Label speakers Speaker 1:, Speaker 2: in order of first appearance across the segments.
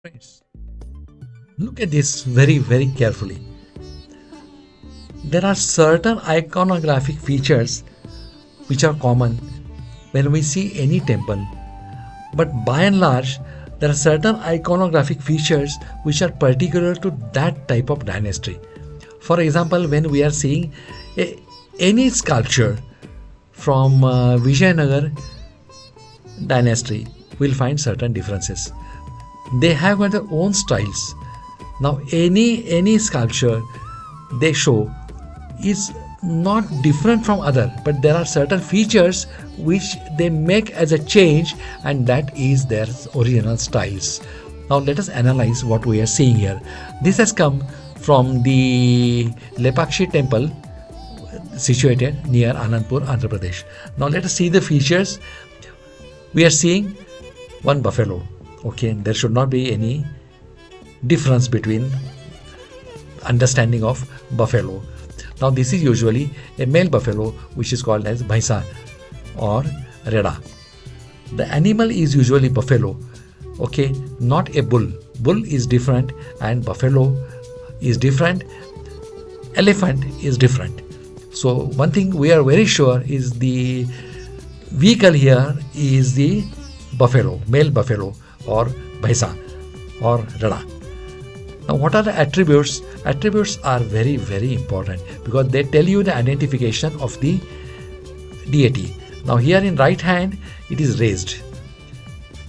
Speaker 1: Friends, look at this very carefully. There are certain iconographic features which are common when we see any temple, but by and large, there are certain iconographic features which are particular to that type of dynasty. For example, when we are seeing a, any sculpture from Vijayanagar dynasty, we'll find certain differences. They have got their own styles. Now, any sculpture they show is not different from other, but there are certain features which they make as a change, and that is their original styles. Now let us analyze what we are seeing here. This has come from the Lepakshi temple situated near Anandpur, Andhra Pradesh. Now let us see the features. We are seeing one buffalo. Okay, there should not be any difference between understanding of buffalo. Now this is usually a male buffalo which is called as bhaisa or reda. The animal is usually buffalo, okay, not a bull. Bull is different and buffalo is different. Elephant is different. So one thing we are very sure is the vehicle here is the buffalo, male buffalo or bhaisa or reda. Now, what are the attributes? Attributes are very important because they tell you the identification of the deity. Now, here in right hand, it is raised.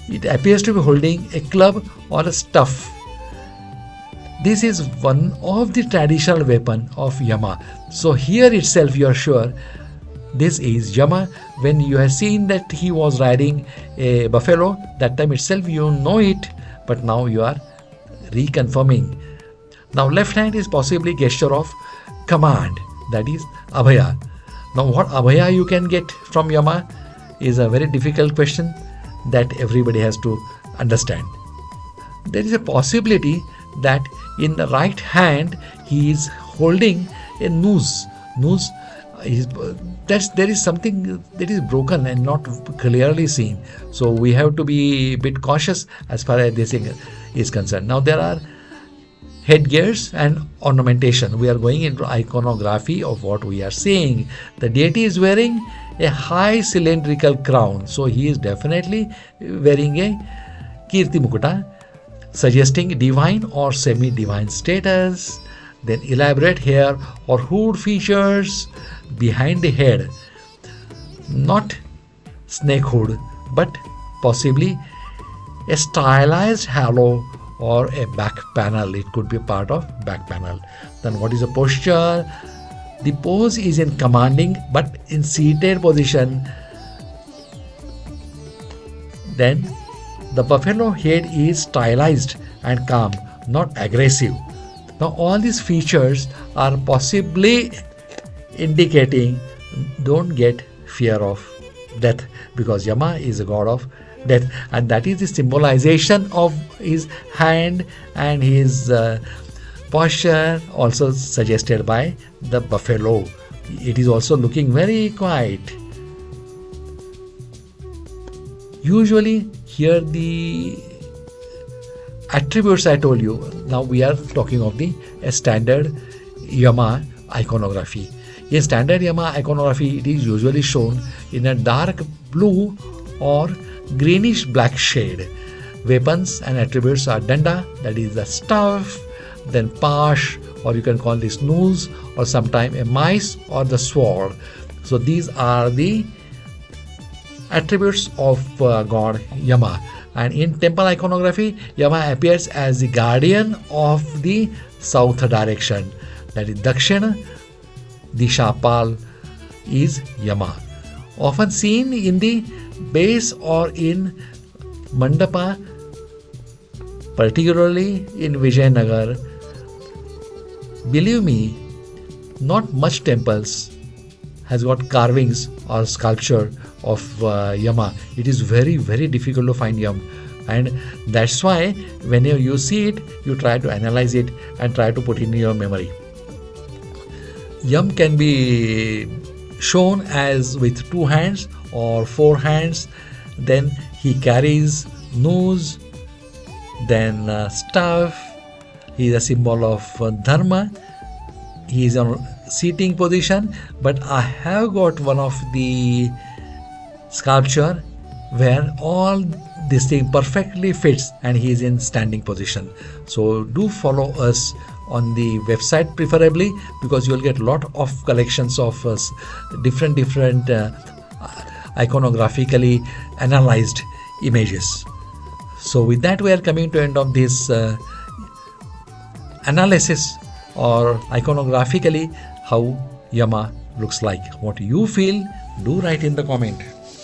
Speaker 1: It appears to be holding a club or a staff. This is one of the traditional weapon of Yama. So here itself, you are sure this is Yama. When you have seen that he was riding a buffalo, that time itself you know it, but now you are reconfirming. Now left hand is possibly gesture of command, that is abhaya. Now what abhaya you can get from Yama is a very difficult question that everybody has to understand. There is a possibility that in the right hand he is holding a noose. Noose is there is something that is broken and not clearly seen. So we have to be a bit cautious as far as this is concerned. Now there are headgears and ornamentation. We are going into iconography of what we are seeing. The deity is wearing a high cylindrical crown. So he is definitely wearing a Kirti Mukuta, suggesting divine or semi-divine status. Then elaborate hair or hood features behind the head. Not snake hood, but possibly a stylized halo or a back panel. It could be part of back panel. Then what is the posture? The pose is in commanding but in seated position. Then the buffalo head is stylized and calm, not aggressive. Now all these features are possibly indicating don't get fear of death, because Yama is a god of death, and that is the symbolization of his hand and his posture, also suggested by the buffalo. It is also looking very quiet. Usually here the attributes I told you. Now we are talking of the standard Yama iconography. In standard Yama iconography, it is usually shown in a dark blue or greenish black shade. Weapons and attributes are danda, that is the staff, then pash, or you can call this noose, or sometime a mice or the sword. So these are the attributes of god Yama. And in temple iconography, Yama appears as the guardian of the south direction, that is Dakshina. Dishapal is Yama. Often seen in the base or in mandapa, particularly in Vijayanagar. Believe me, not much temples has got carvings or sculpture of Yama. It is very difficult to find Yam, and that's why whenever you see it, you try to analyze it and try to put it in your memory. Yam can be shown as with 2 hands or 4 hands. Then he carries noose, Then staff, he is a symbol of dharma. He is on seating position, but I have got one of the sculpture where all this thing perfectly fits and he is in standing position. So do follow us on the website preferably, because you will get a lot of collections of different iconographically analyzed images. So with that, we are coming to end of this analysis or iconographically how Yama looks like. What you feel, do write in the comment.